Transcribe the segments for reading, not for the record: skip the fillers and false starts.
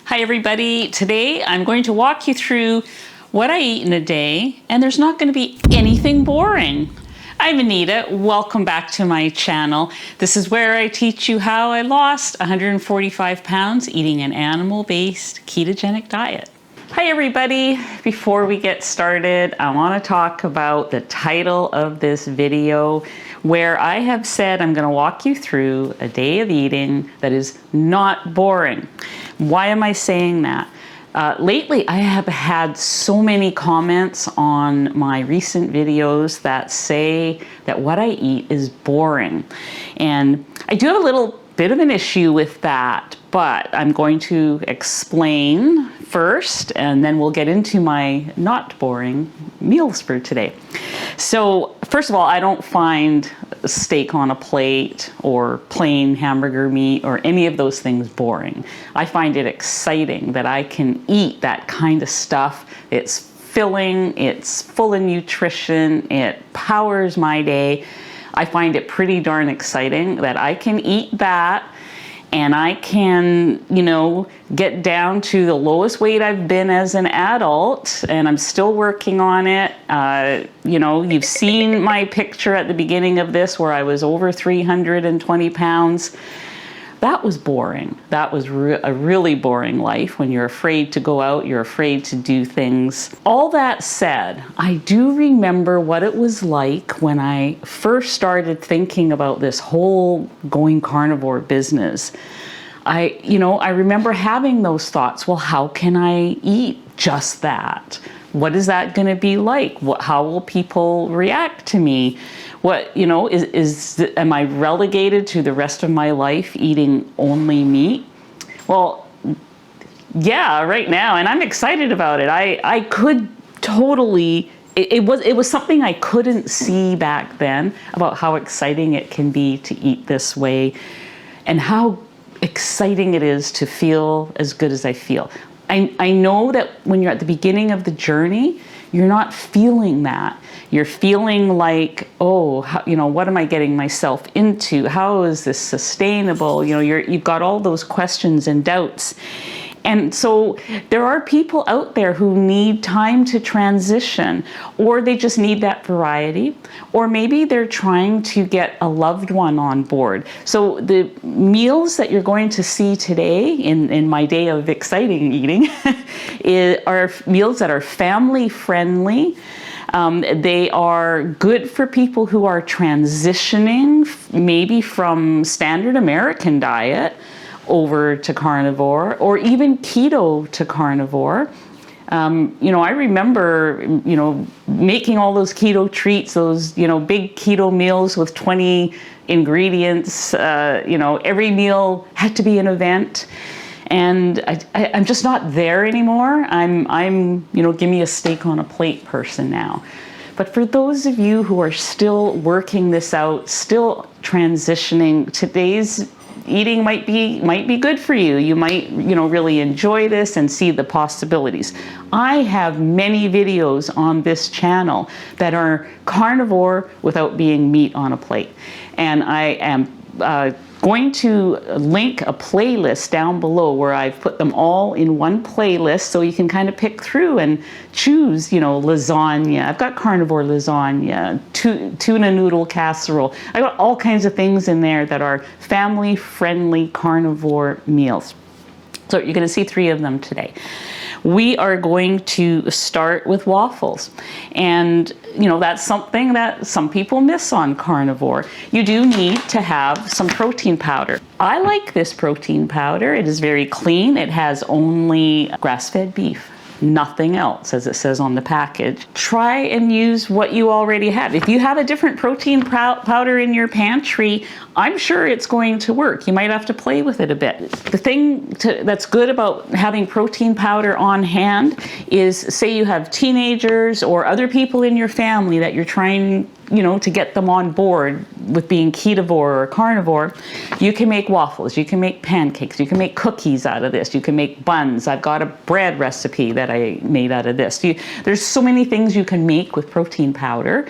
Hi everybody, today I'm going to walk you through what I eat in a day, and there's not going to be anything boring. I'm Anita, welcome back to my channel. This is where I teach you how I lost 145 pounds eating an animal-based ketogenic diet. Hi everybody, before we get started, I want to talk about the title of this video where I have said I'm going to walk you through a day of eating that is not boring. Why am I saying that? Lately, I have had so many comments on my recent videos that say that what I eat is boring. And I do have a little bit of an issue with that, but I'm going to explain first, and then we'll get into my not boring meals for today. So first of all, I don't find steak on a plate or plain hamburger meat or any of those things boring. I find it exciting that I can eat that kind of stuff. It's filling, it's full of nutrition, it powers my day. I find it pretty darn exciting that I can eat that and I can, get down to the lowest weight I've been as an adult, and I'm still working on it. You've seen my picture at the beginning of this where I was over 320 pounds. That was boring. That was a really boring life when you're afraid to go out, you're afraid to do things. All that said, I do remember what it was like when I first started thinking about this whole going carnivore business. I remember having those thoughts, well, how can I eat just that? What is that going to be like? How will people react to me? Am I relegated to the rest of my life eating only meat? Well, yeah, right now, and I'm excited about it. I could totally, it was something I couldn't see back then about how exciting it can be to eat this way and how exciting it is to feel as good as I feel. I know that when you're at the beginning of the journey, you're not feeling that. You're feeling like, what am I getting myself into? How is this sustainable? You've got all those questions and doubts. And so there are people out there who need time to transition, or they just need that variety, or maybe they're trying to get a loved one on board. So the meals that you're going to see today in my day of exciting eating are meals that are family friendly. They are good for people who are transitioning maybe from standard American diet over to carnivore, or even keto to carnivore. I remember, making all those keto treats, those, big keto meals with 20 ingredients. Every meal had to be an event. And I'm just not there anymore. I'm give me a steak on a plate person now. But for those of you who are still working this out, still transitioning, today's eating might be good for you. You might, really enjoy this and see the possibilities. I have many videos on this channel that are carnivore without being meat on a plate. And I am going to link a playlist down below where I've put them all in one playlist so you can kind of pick through and choose, lasagna. I've got carnivore lasagna, tuna noodle casserole. I've got all kinds of things in there that are family-friendly carnivore meals. So you're going to see 3 of them today. We are going to start with waffles. And, that's something that some people miss on carnivore. You do need to have some protein powder. I like this protein powder. It is very clean. It has only grass-fed beef. Nothing else, as it says on the package. Try and use what you already have. If you have a different protein powder in your pantry, I'm sure it's going to work. You might have to play with it a bit. The thing that's good about having protein powder on hand is, say you have teenagers or other people in your family that you're trying, to get them on board with being ketovore or carnivore. You can make waffles, you can make pancakes, you can make cookies out of this, you can make buns. I've got a bread recipe that I made out of this. There's so many things you can make with protein powder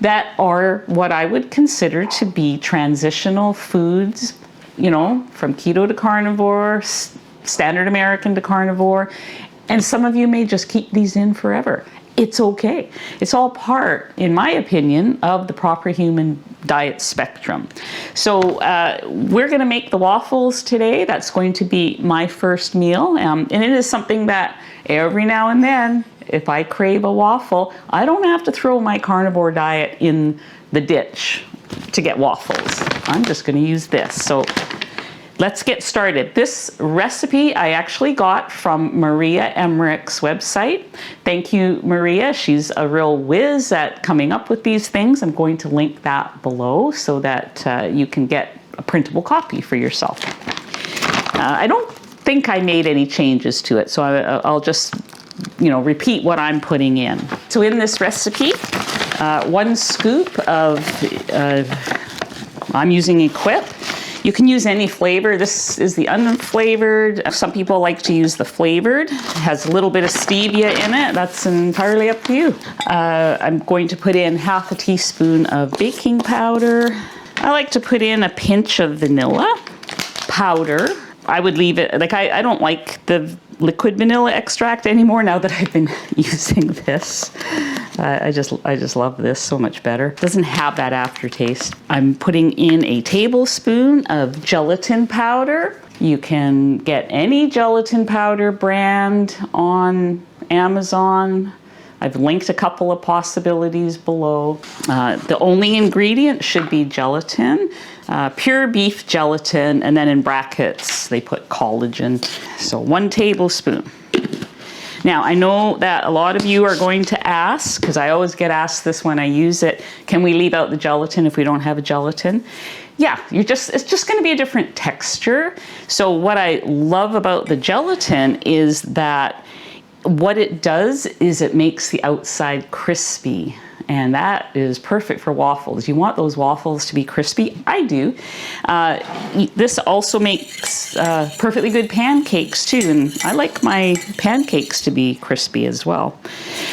that are what I would consider to be transitional foods, from keto to carnivore, standard American to carnivore, and some of you may just keep these in forever. It's okay. It's all part, in my opinion, of the proper human diet spectrum. So we're going to make the waffles today. That's going to be my first meal. And it is something that every now and then, if I crave a waffle, I don't have to throw my carnivore diet in the ditch to get waffles. I'm just going to use this. So let's get started. This recipe I actually got from Maria Emmerich's website. Thank you, Maria. She's a real whiz at coming up with these things. I'm going to link that below so that you can get a printable copy for yourself. I don't think I made any changes to it, so I'll just repeat what I'm putting in. So in this recipe, 1 scoop of, I'm using Equip. You can use any flavor. This is the unflavored. Some people like to use the flavored. It has a little bit of stevia in it. That's entirely up to you. I'm going to put in ½ a teaspoon of baking powder. I like to put in a pinch of vanilla powder. I would leave it, like I don't like the liquid vanilla extract anymore now that I've been using this. I just love this so much better. It doesn't have that aftertaste. I'm putting in a tablespoon of gelatin powder. You can get any gelatin powder brand on Amazon. I've linked a couple of possibilities below. The only ingredient should be gelatin, pure beef gelatin, and then in brackets they put collagen. So 1 tablespoon. Now, I know that a lot of you are going to ask, because I always get asked this when I use it, can we leave out the gelatin if we don't have a gelatin? Yeah, it's just going to be a different texture. So what I love about the gelatin is that what it does is it makes the outside crispy. And that is perfect for waffles. You want those waffles to be crispy. I do. This also makes perfectly good pancakes too. And I like my pancakes to be crispy as well.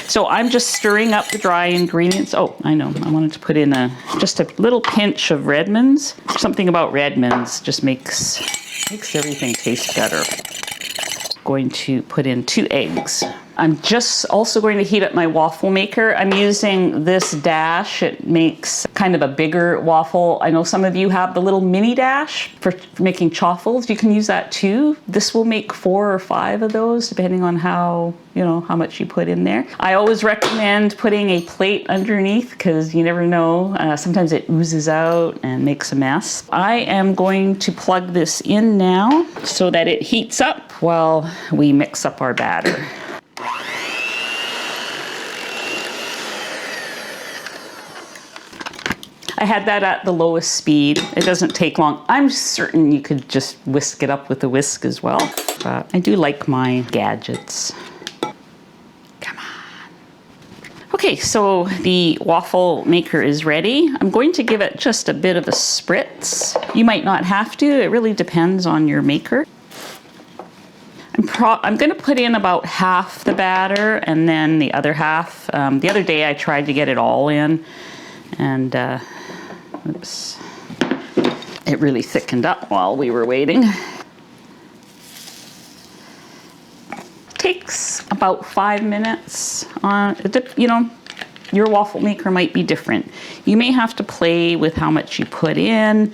So I'm just stirring up the dry ingredients. Oh, I know. I wanted to put in just a little pinch of Redmonds. Something about Redmonds just makes everything taste better. Going to put in 2 eggs. I'm just also going to heat up my waffle maker. I'm using this dash. It makes kind of a bigger waffle. I know some of you have the little mini dash for making chaffles. You can use that too. This will make 4 or 5 of those depending on how much you put in there. I always recommend putting a plate underneath because you never know. Sometimes it oozes out and makes a mess. I am going to plug this in now so that it heats up while we mix up our batter. I had that at the lowest speed. It doesn't take long. I'm certain you could just whisk it up with a whisk as well. But I do like my gadgets. Come on. Okay, so the waffle maker is ready. I'm going to give it just a bit of a spritz. You might not have to. It really depends on your maker. I'm going to put in about half the batter and then the other half. The other day I tried to get it all in and oops, it really thickened up while we were waiting. Takes about 5 minutes. Your waffle maker might be different. You may have to play with how much you put in,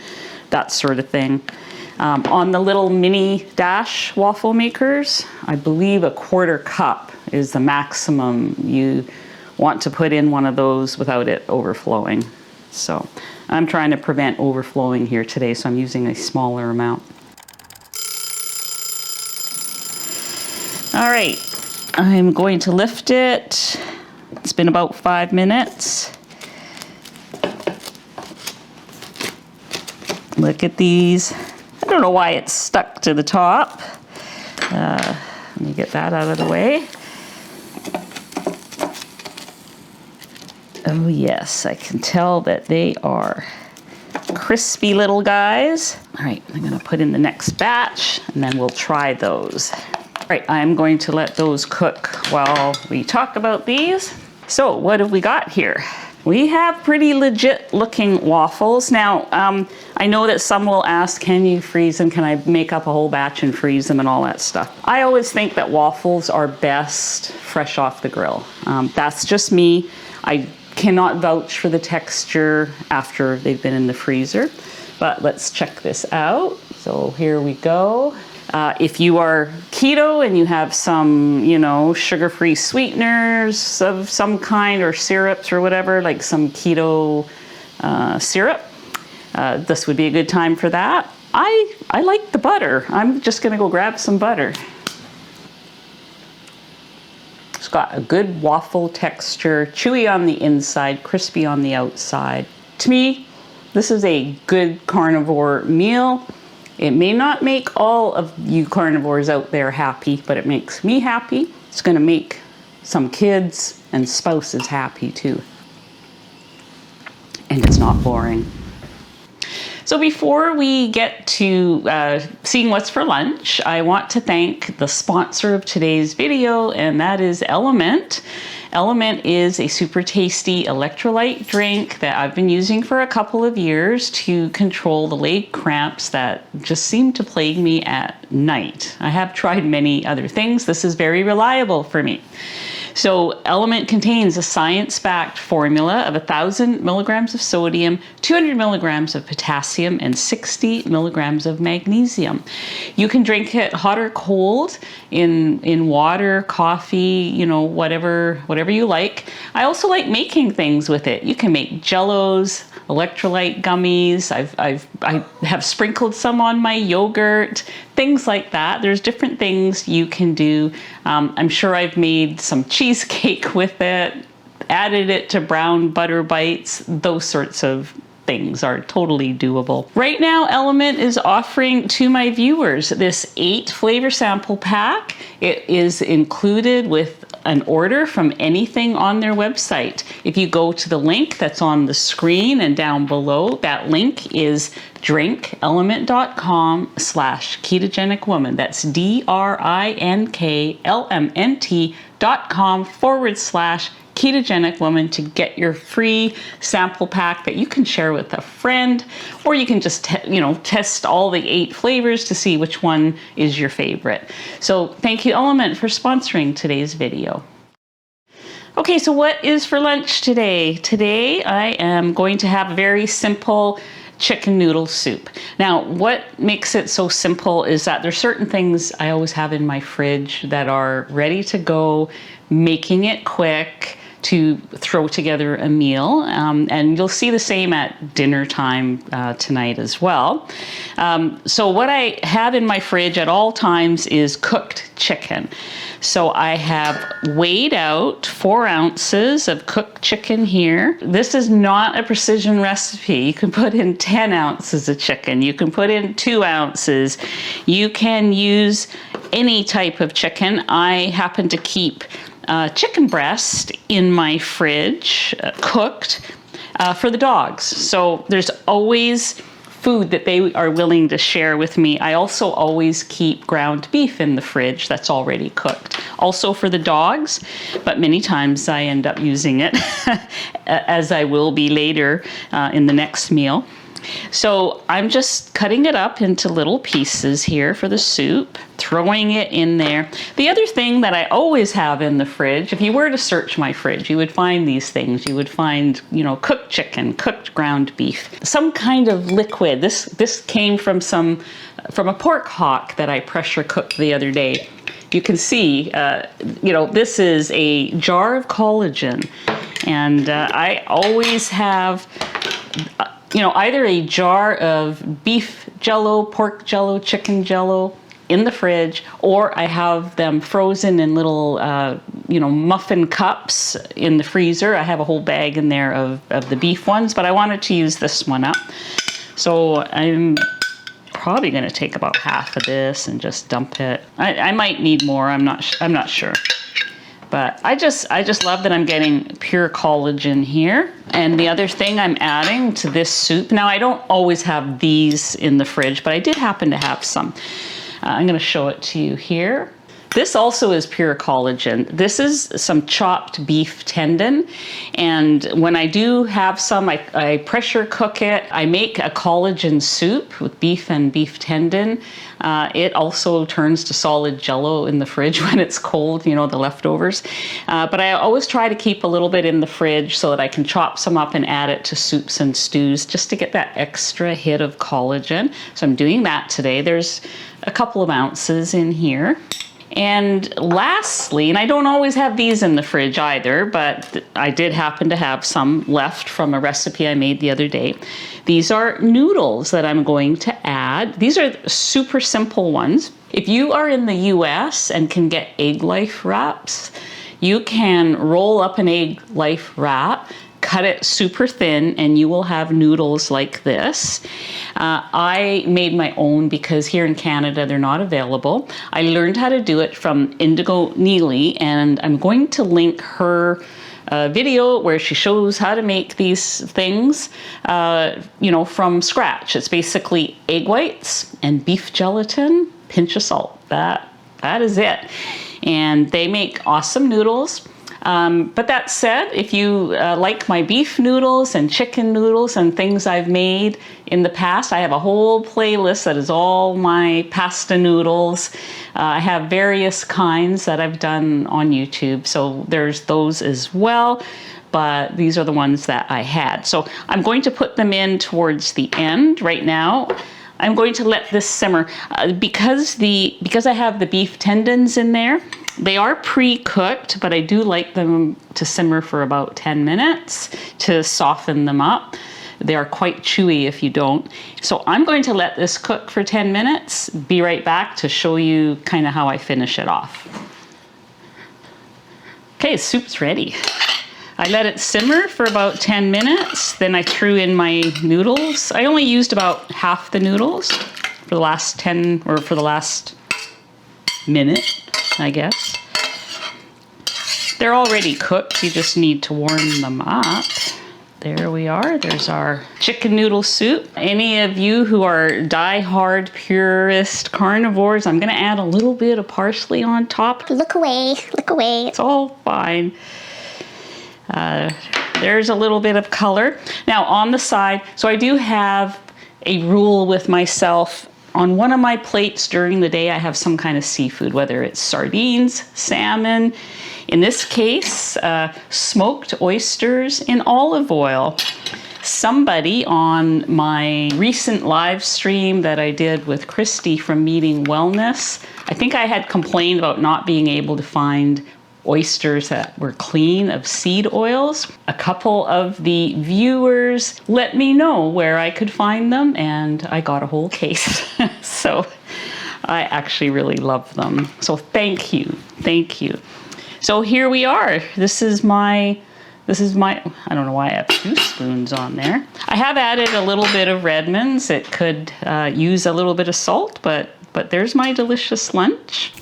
that sort of thing. On the little mini dash waffle makers, I believe a 1/4 cup is the maximum you want to put in one of those without it overflowing. So I'm trying to prevent overflowing here today, so I'm using a smaller amount. All right, I'm going to lift it. It's been about 5 minutes. Look at these. I don't know why it's stuck to the top. Let me get that out of the way. Oh yes, I can tell that they are crispy little guys. All right, I'm gonna put in the next batch and then we'll try those. All right, I'm going to let those cook while we talk about these. So what have we got here? we have pretty legit looking waffles. Now, I know that some will ask, can you freeze them? Can I make up a whole batch and freeze them and all that stuff? I always think that waffles are best fresh off the grill. That's just me. I cannot vouch for the texture after they've been in the freezer, but let's check this out. So here we go. If you are keto and you have some, you know, sugar-free sweeteners of some kind or syrups or whatever, like some keto syrup, this would be a good time for that. I like the butter. I'm just gonna go grab some butter. It's got a good waffle texture, chewy on the inside, crispy on the outside. To me, this is a good carnivore meal. It may not make all of you carnivores out there happy, but it makes me happy. It's gonna make some kids and spouses happy too. And it's not boring. So before we get to seeing what's for lunch, I want to thank the sponsor of today's video, and that is Element. Element is a super tasty electrolyte drink that I've been using for a couple of years to control the leg cramps that just seem to plague me at night. I have tried many other things. This is very reliable for me. So Element contains a science-backed formula of 1,000 milligrams of sodium, 200 milligrams of potassium, and 60 milligrams of magnesium. You can drink it hot or cold in water, coffee, you know, whatever you like. I also like making things with it. You can make jellos, electrolyte gummies. I have sprinkled some on my yogurt, things like that. There's different things you can do. I'm sure I've made some cheesecake with it, added it to brown butter bites. Those sorts of things are totally doable. Right now, Element is offering to my viewers this 8 flavor sample pack. It is included with an order from anything on their website. If you go to the link that's on the screen and down below, that link is drinkelement.com/ketogenic woman. That's DRINKLMNT.com/ketogenic woman to get your free sample pack that you can share with a friend, or you can just test all the 8 flavors to see which one is your favorite. So thank you, Element, for sponsoring today's video. Okay, so what is for lunch today? Today I am going to have a very simple chicken noodle soup. Now, what makes it so simple is that there's certain things I always have in my fridge that are ready to go, making it quick to throw together a meal. And you'll see the same at dinner time tonight as well. So what I have in my fridge at all times is cooked chicken. So I have weighed out 4 ounces of cooked chicken here. This is not a precision recipe. You can put in 10 ounces of chicken. You can put in 2 ounces. You can use any type of chicken. I happen to keep chicken breast in my fridge, cooked for the dogs. So there's always food that they are willing to share with me. I also always keep ground beef in the fridge that's already cooked, also for the dogs, but many times I end up using it as I will be later in the next meal. So I'm just cutting it up into little pieces here for the soup, throwing it in there. The other thing that I always have in the fridge, if you were to search my fridge, you would find these things. You would find, cooked chicken, cooked ground beef, some kind of liquid. This came from a pork hock that I pressure cooked the other day. You can see, this is a jar of collagen, and I always have either a jar of beef jello, pork jello, chicken jello in the fridge, or I have them frozen in little, muffin cups in the freezer. I have a whole bag in there of the beef ones, but I wanted to use this one up. So I'm probably going to take about half of this and just dump it. I might need more. I'm not sure. But I just love that I'm getting pure collagen here. And the other thing I'm adding to this soup, now I don't always have these in the fridge, but I did happen to have some. I'm going to show it to you here. This also is pure collagen. This is some chopped beef tendon, and when I do have some, I pressure cook it. I make a collagen soup with beef and beef tendon. It also turns to solid jello in the fridge when it's cold, you know, the leftovers. But I always try to keep a little bit in the fridge so that I can chop some up and add it to soups and stews just to get that extra hit of collagen. So I'm doing that today. There's a couple of ounces in here. And lastly, and I don't always have these in the fridge either, but I did happen to have some left from a recipe I made the other day. These are noodles that I'm going to add. These are super simple ones. If you are in the US and can get Egg Life wraps, you can roll up an Egg Life wrap, cut it super thin, and you will have noodles like this. I made my own because here in Canada they're not available. I learned how to do it from Indigo Neely, and I'm going to link her video where she shows how to make these things, you know, from scratch. It's basically egg whites and beef gelatin, pinch of salt. That is it. And they make awesome noodles. But that said, if you like my beef noodles and chicken noodles and things I've made in the past, I have a whole playlist that is all my pasta noodles. I have various kinds that I've done on YouTube, so there's those as well. But these are the ones that I had. So I'm going to put them in towards the end right now. I'm going to let this simmer because I have the beef tendons in there. They are pre-cooked, but I do like them to simmer for about 10 minutes to soften them up. They are quite chewy if you don't. So I'm going to let this cook for 10 minutes. Be right back to show you kind of how I finish it off. Okay, soup's ready. I let it simmer for about 10 minutes. Then I threw in my noodles. I only used about half the noodles for the last minute, I guess. They're already cooked. You just need to warm them up. There we are. There's our chicken noodle soup. Any of you who are die-hard purist carnivores, I'm going to add a little bit of parsley on top. Look away, look away. It's all fine. There's a little bit of color. Now on the side, so I do have a rule with myself. On one of my plates during the day, I have some kind of seafood, whether it's sardines, salmon, in this case, smoked oysters in olive oil. Somebody on my recent live stream that I did with Christy from Meeting Wellness, I think I had complained about not being able to find oysters that were clean of seed oils. A couple of the viewers let me know where I could find them, and I got a whole case. So I actually really love them. So thank you, thank you. So here we are. This is my, I don't know why I have 2 spoons on there. I have added a little bit of Redmonds. It could use a little bit of salt, but there's my delicious lunch.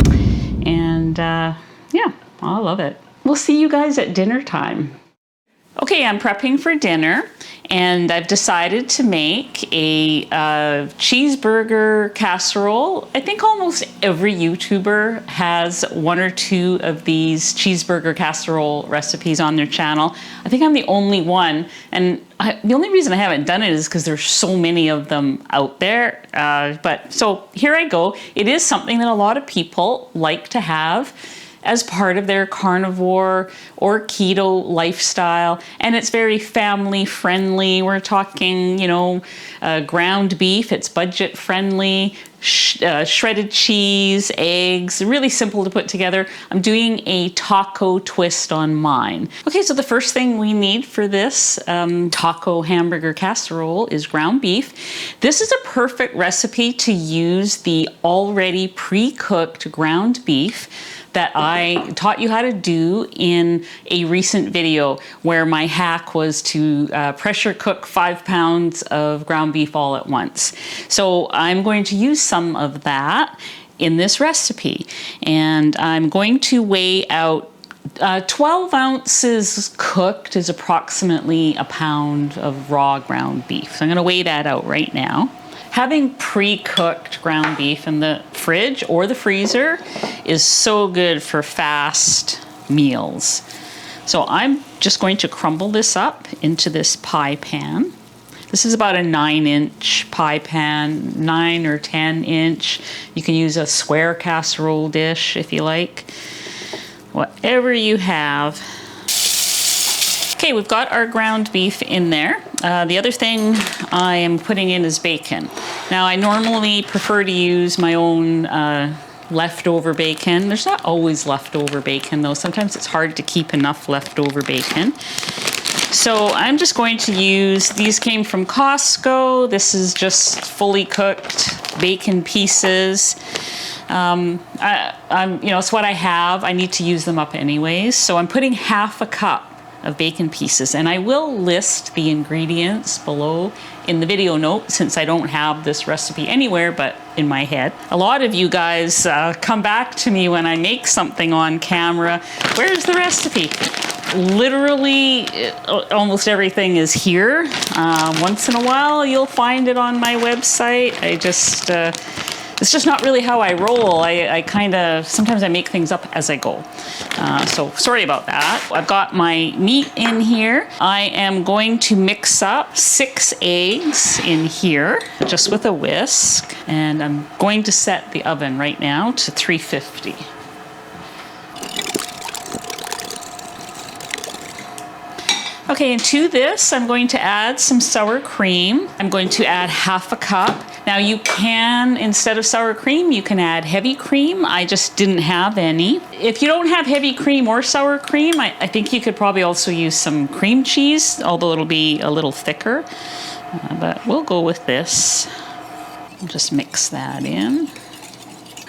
And yeah, I love it. We'll see you guys at dinner time. Okay, I'm prepping for dinner, and I've decided to make a cheeseburger casserole. I think almost every YouTuber has 1 or 2 of these cheeseburger casserole recipes on their channel. I think I'm the only one, and the only reason I haven't done it is because there's so many of them out there. But so here I go. It is something that a lot of people like to have as part of their carnivore or keto lifestyle. And it's very family friendly. We're talking, you know, ground beef, it's budget friendly, shredded cheese, eggs, really simple to put together. I'm doing a taco twist on mine. Okay, so the first thing we need for this taco hamburger casserole is ground beef. This is a perfect recipe to use the already pre-cooked ground beef that I taught you how to do in a recent video where my hack was to pressure cook 5 pounds of ground beef all at once. So I'm going to use some of that in this recipe, and I'm going to weigh out 12 ounces cooked is approximately a pound of raw ground beef. So I'm going to weigh that out right now. Having pre-cooked ground beef in the fridge or the freezer is so good for fast meals. So I'm just going to crumble this up into this pie pan. This is about a 9-inch pie pan, 9 or 10-inch. You can use a square casserole dish if you like. Whatever you have. Okay, we've got our ground beef in there. The other thing I am putting in is bacon. Now, I normally prefer to use my own leftover bacon. There's not always leftover bacon, though. Sometimes it's hard to keep enough leftover bacon. So I'm just going to use, these came from Costco. This is just fully cooked bacon pieces. It's what I have. I need to use them up anyways. So I'm putting half a cup of bacon pieces, and I will list the ingredients below in the video note since I don't have this recipe anywhere but in my head. A lot of you guys come back to me when I make something on camera. Where's the recipe? Literally, almost everything is here. Once in a while, you'll find it on my website. It's just not really how I roll. I kind of, sometimes I make things up as I go. So sorry about that. I've got my meat in here. I am going to mix up 6 eggs in here, just with a whisk. And I'm going to set the oven right now to 350. Okay, and to this, I'm going to add some sour cream. I'm going to add half a cup. Now you can, instead of sour cream, you can add heavy cream. I just didn't have any. If you don't have heavy cream or sour cream, I think you could probably also use some cream cheese, although it'll be a little thicker. But we'll go with this. I'll just mix that in.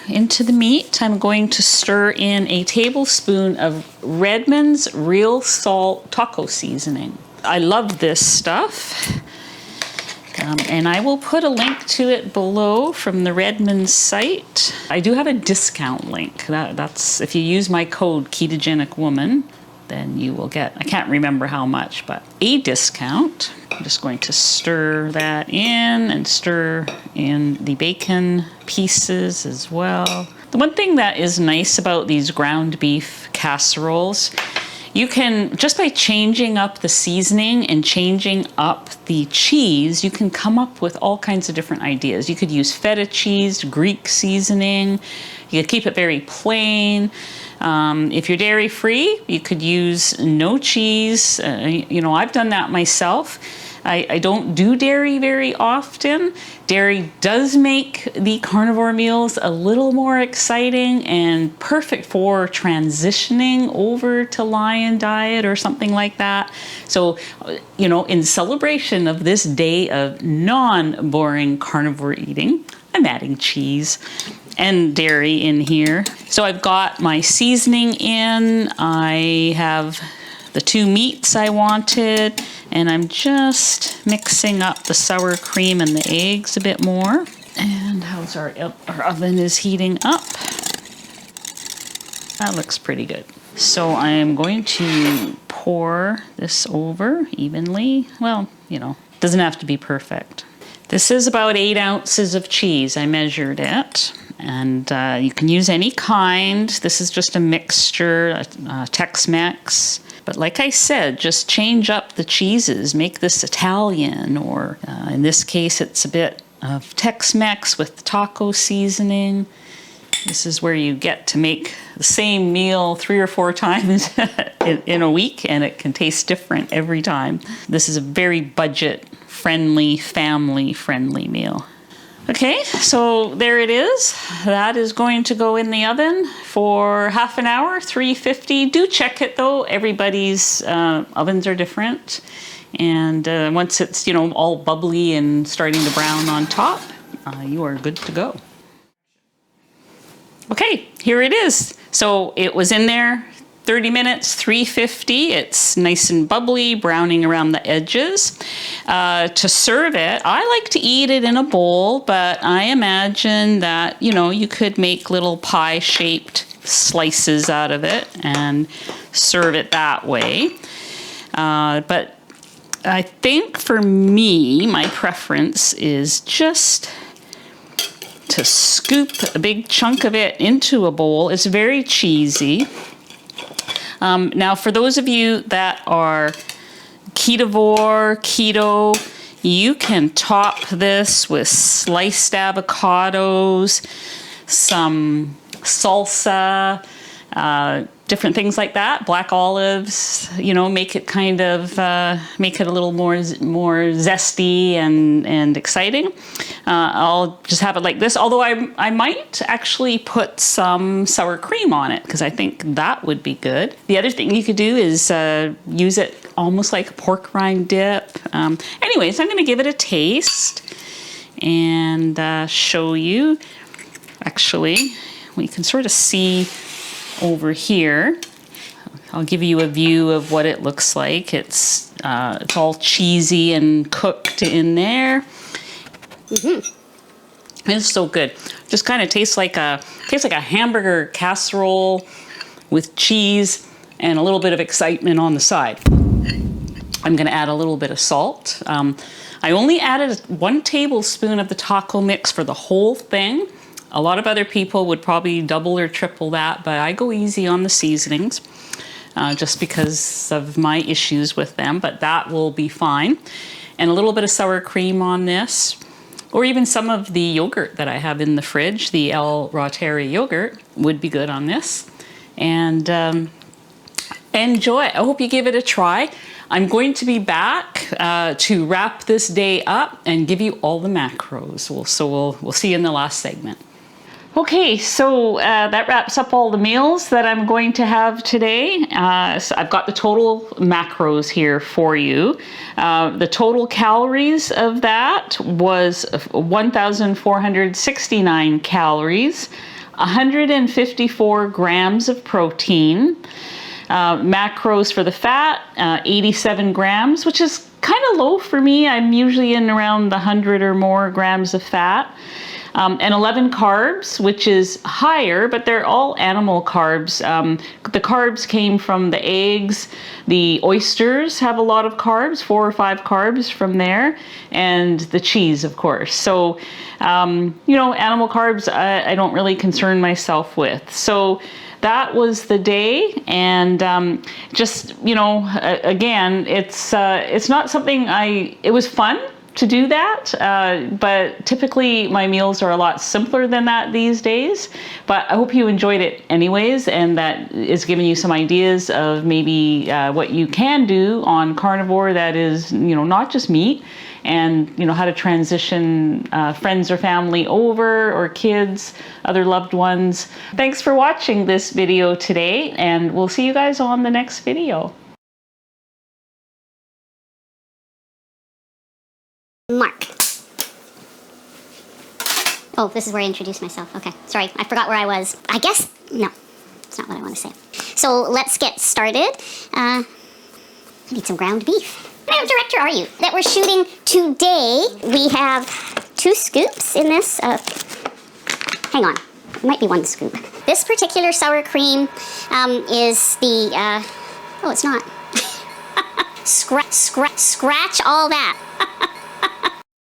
Into the meat, I'm going to stir in a tablespoon of Redmonds Real Salt Taco Seasoning. I love this stuff. And I will put a link to it below from the Redmonds site. I do have a discount link. That's if you use my code Ketogenic Woman, then you will get, I can't remember how much, but a discount. I'm just going to stir that in and stir in the bacon pieces as well. The one thing that is nice about these ground beef casseroles, you can, just by changing up the seasoning and changing up the cheese, you can come up with all kinds of different ideas. You could use feta cheese, Greek seasoning. You could keep it very plain. If you're dairy free, you could use no cheese. I've done that myself. I don't do dairy very often. Dairy does make the carnivore meals a little more exciting and perfect for transitioning over to lion diet or something like that. So, in celebration of this day of non-boring carnivore eating, I'm adding cheese and dairy in here. So I've got my seasoning in. I have the 2 meats I wanted, and I'm just mixing up the sour cream and the eggs a bit more. And how's our oven is heating up. That looks pretty good. So I am going to pour this over evenly. Well, doesn't have to be perfect. This is about 8 ounces of cheese. I measured it. And you can use any kind. This is just a mixture, Tex-Mex. But like I said, just change up the cheeses. Make this Italian, or in this case, it's a bit of Tex-Mex with the taco seasoning. This is where you get to make the same meal 3 or 4 times in a week, and it can taste different every time. This is a very budget-friendly, family-friendly meal. Okay, so there it is. That is going to go in the oven for half an hour, 350. Do check it though. Everybody's ovens are different. And once it's, all bubbly and starting to brown on top, you are good to go. Okay, here it is. So it was in there 30 minutes, 350. It's nice and bubbly, browning around the edges. To serve it, I like to eat it in a bowl, but I imagine that, you could make little pie-shaped slices out of it and serve it that way. But I think for me, my preference is just to scoop a big chunk of it into a bowl. It's very cheesy. Now, for those of you that are ketovore, keto, you can top this with sliced avocados, some salsa, different things like that, black olives, you know, make it kind of, make it a little more zesty and exciting. I'll just have it like this, although I might actually put some sour cream on it because I think that would be good. The other thing you could do is use it almost like a pork rind dip. Anyways, I'm gonna give it a taste and show you. Actually, we can sort of see over here. I'll give you a view of what it looks like. It's all cheesy and cooked in there. It's so good. Just kind of tastes like a hamburger casserole with cheese and a little bit of excitement on the side. I'm going to add a little bit of salt. I only added 1 tablespoon of the taco mix for the whole thing. A lot of other people would probably double or triple that, but I go easy on the seasonings just because of my issues with them, but that will be fine. And a little bit of sour cream on this, or even some of the yogurt that I have in the fridge, the El Rauteri yogurt, would be good on this. And enjoy. I hope you give it a try. I'm going to be back to wrap this day up and give you all the macros. We'll see you in the last segment. Okay, so that wraps up all the meals that I'm going to have today. So I've got the total macros here for you. The total calories of that was 1,469 calories, 154 grams of protein. Macros for the fat, 87 grams, which is kind of low for me. I'm usually in around the 100 or more grams of fat. And 11 carbs, which is higher, but they're all animal carbs. The carbs came from the eggs. The oysters have a lot of carbs, 4 or 5 carbs from there, and the cheese, of course. So, you know, animal carbs, I don't really concern myself with. So that was the day, and just, you know, again, it's not something it was fun to do that, but typically my meals are a lot simpler than that these days. But I hope you enjoyed it anyways, and that is giving you some ideas of maybe what you can do on carnivore that is, you know, not just meat, and you know how to transition friends or family over, or kids, other loved ones. Thanks for watching this video today, and we'll see you guys on the next video. Mark. Oh, this is where I introduce myself. Okay, sorry, I forgot where I was. I guess, no, that's not what I want to say. So let's get started. I need some ground beef. What kind of director are you that we're shooting today? We have 2 scoops in this. Hang on, it might be 1 scoop. This particular sour cream is the, oh, it's not. Scratch all that.